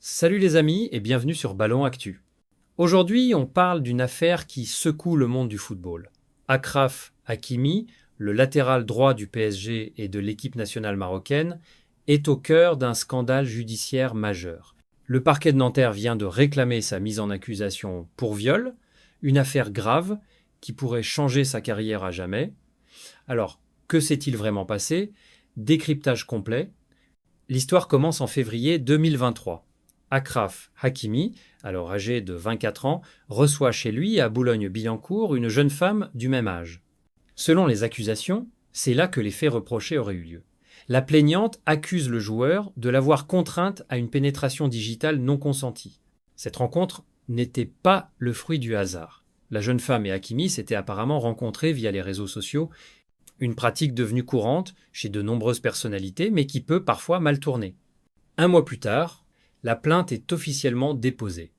Salut les amis et bienvenue sur Ballon Actu. Aujourd'hui, on parle d'une affaire qui secoue le monde du football. Achraf Hakimi, le latéral droit du PSG et de l'équipe nationale marocaine, est au cœur d'un scandale judiciaire majeur. Le parquet de Nanterre vient de réclamer sa mise en accusation pour viol, une affaire grave qui pourrait changer sa carrière à jamais. Alors, que s'est-il vraiment passé? Décryptage complet. L'histoire commence en février 2023. Achraf Hakimi, alors âgé de 24 ans, reçoit chez lui, à Boulogne-Billancourt, une jeune femme du même âge. Selon les accusations, c'est là que les faits reprochés auraient eu lieu. La plaignante accuse le joueur de l'avoir contrainte à une pénétration digitale non consentie. Cette rencontre n'était pas le fruit du hasard. La jeune femme et Hakimi s'étaient apparemment rencontrés via les réseaux sociaux, une pratique devenue courante chez de nombreuses personnalités, mais qui peut parfois mal tourner. Un mois plus tard, la plainte est officiellement déposée.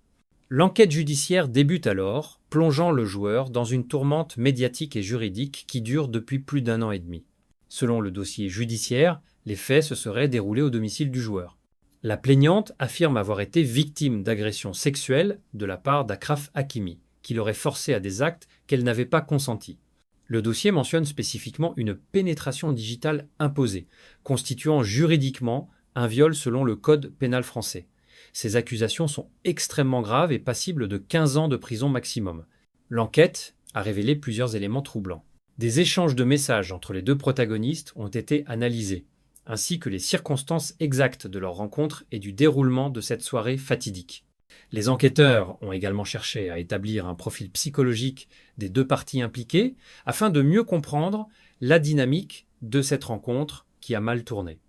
L'enquête judiciaire débute alors, plongeant le joueur dans une tourmente médiatique et juridique qui dure depuis plus d'un an et demi. Selon le dossier judiciaire, les faits se seraient déroulés au domicile du joueur. La plaignante affirme avoir été victime d'agressions sexuelles de la part d'Achraf Hakimi, qui l'aurait forcée à des actes qu'elle n'avait pas consentis. Le dossier mentionne spécifiquement une pénétration digitale imposée, constituant juridiquement un viol selon le code pénal français. Ces accusations sont extrêmement graves et passibles de 15 ans de prison maximum. L'enquête a révélé plusieurs éléments troublants. Des échanges de messages entre les deux protagonistes ont été analysés, ainsi que les circonstances exactes de leur rencontre et du déroulement de cette soirée fatidique. Les enquêteurs ont également cherché à établir un profil psychologique des deux parties impliquées afin de mieux comprendre la dynamique de cette rencontre qui a mal tourné.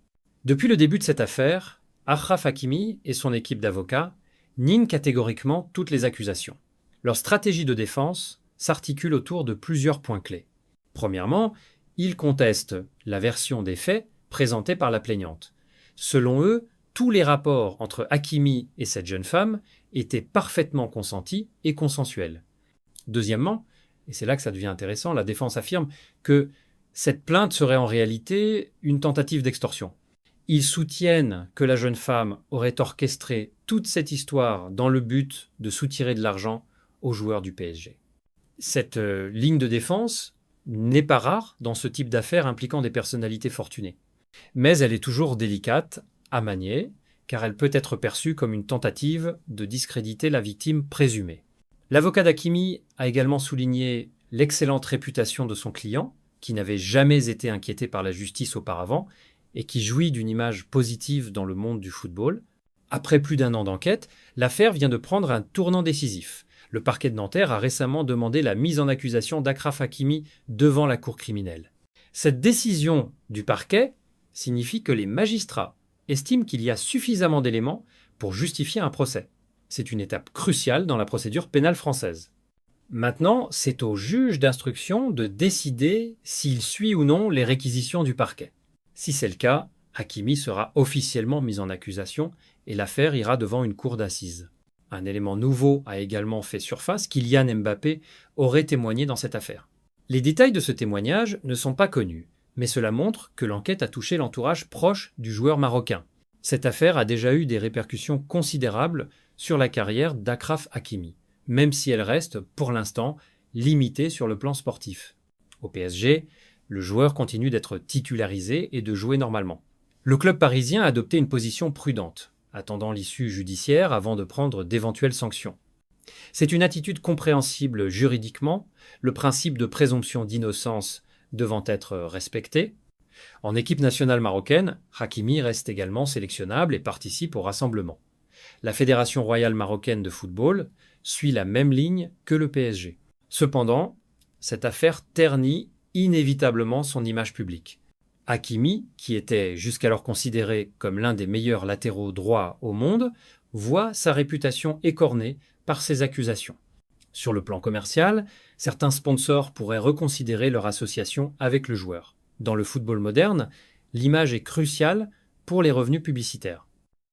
Depuis le début de cette affaire, Achraf Hakimi et son équipe d'avocats nient catégoriquement toutes les accusations. Leur stratégie de défense s'articule autour de plusieurs points clés. Premièrement, ils contestent la version des faits présentée par la plaignante. Selon eux, tous les rapports entre Hakimi et cette jeune femme étaient parfaitement consentis et consensuels. Deuxièmement, et c'est là que ça devient intéressant, la défense affirme que cette plainte serait en réalité une tentative d'extorsion. Ils soutiennent que la jeune femme aurait orchestré toute cette histoire dans le but de soutirer de l'argent aux joueurs du PSG. Cette ligne de défense n'est pas rare dans ce type d'affaires impliquant des personnalités fortunées. Mais elle est toujours délicate à manier, car elle peut être perçue comme une tentative de discréditer la victime présumée. L'avocat d'Hakimi a également souligné l'excellente réputation de son client, qui n'avait jamais été inquiété par la justice auparavant, et qui jouit d'une image positive dans le monde du football. Après plus d'un an d'enquête, l'affaire vient de prendre un tournant décisif. Le parquet de Nanterre a récemment demandé la mise en accusation d'Achraf Hakimi devant la cour criminelle. Cette décision du parquet signifie que les magistrats estiment qu'il y a suffisamment d'éléments pour justifier un procès. C'est une étape cruciale dans la procédure pénale française. Maintenant, c'est au juge d'instruction de décider s'il suit ou non les réquisitions du parquet. Si c'est le cas, Hakimi sera officiellement mis en accusation et l'affaire ira devant une cour d'assises. Un élément nouveau a également fait surface, Kylian Mbappé aurait témoigné dans cette affaire. Les détails de ce témoignage ne sont pas connus, mais cela montre que l'enquête a touché l'entourage proche du joueur marocain. Cette affaire a déjà eu des répercussions considérables sur la carrière d'Achraf Hakimi, même si elle reste, pour l'instant, limitée sur le plan sportif. Au PSG, le joueur continue d'être titularisé et de jouer normalement. Le club parisien a adopté une position prudente, attendant l'issue judiciaire avant de prendre d'éventuelles sanctions. C'est une attitude compréhensible juridiquement, le principe de présomption d'innocence devant être respecté. En équipe nationale marocaine, Hakimi reste également sélectionnable et participe au rassemblement. La Fédération royale marocaine de football suit la même ligne que le PSG. Cependant, cette affaire ternit inévitablement son image publique. Hakimi, qui était jusqu'alors considéré comme l'un des meilleurs latéraux droits au monde, voit sa réputation écornée par ces accusations. Sur le plan commercial, certains sponsors pourraient reconsidérer leur association avec le joueur. Dans le football moderne, l'image est cruciale pour les revenus publicitaires.